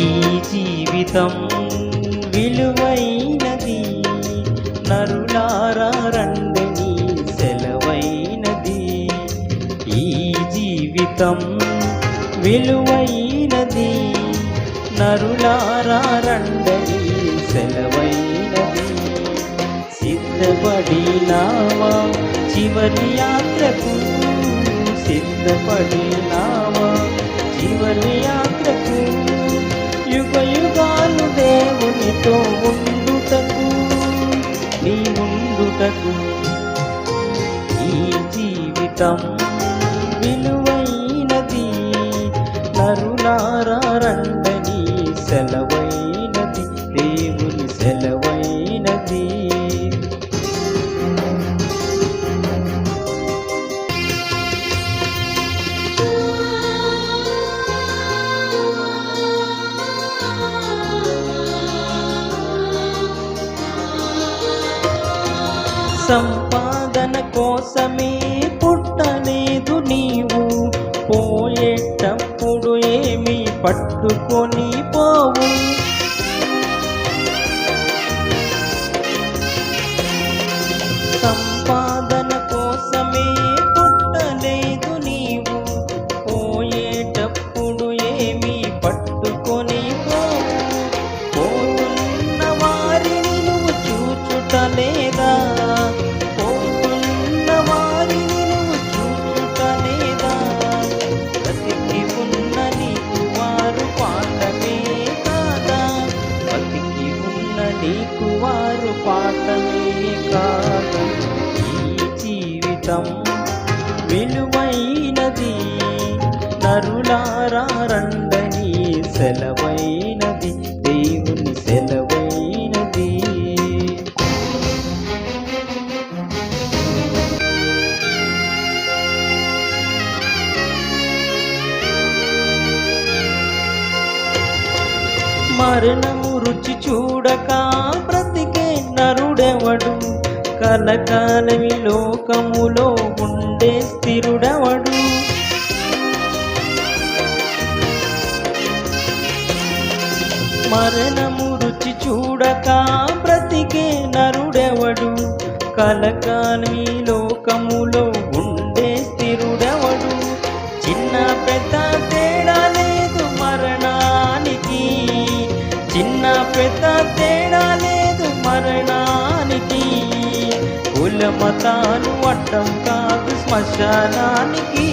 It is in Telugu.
ఈ జీవితం విలువైనది, నరులారా రండని సెలవైనది. ఈ జీవితం విలువైనది, నరులారా రండని సెలవైనది. సిద్ధపడినావా చివరి యాత్రకు, సిద్ధపడినావా చివరి యాత్రకు, యుగ యుగాలు దేవునితో ఉండుటకు, నీ ఉండుటకు. ఈ జీవితం విలువైనది, నరులారా రండని సెలవైనది, దేవుని సెలవైనది. సంపాదన కోసమే పుట్టలేదు నీవు, పోయేటప్పుడు ఏమీ పట్టుకొని పోవు. సంపాదన కోసమే పుట్టలేదు నీవు, పోయేటప్పుడు ఏమీ పట్టుకొని పోవు. పోతున్న వారిని నువ్వు చూచుటలేదా, పోతున్న వారిని నువ్వు చూచుటలేదా. బతికి ఉన్న నీకు వారు పాఠమే కాదా, బతికి ఉన్న నీకు వారు పాఠమే కాదా. ఈ జీవితం విలువైనది, నరులారా రండని సెలవైనది, దేవుని సెలవైనది. మరణము రుచి చూడక బ్రతికే నరుడెవడు, కలకాలమి లోకములో ఉండే స్థిరుడెవడు. మరణము రుచి చూడక బ్రతికే నరుడెవడు, కలకాలమి లోకములో ఉండే స్థిరుడెవడు. చిన్న పెద్ద తేడా లేదు మరణానికి, చిన్న పెద్ద తేడా లేదు మరణానికి. కుల మతాలు అడ్డం కాదు శ్మశానానికి.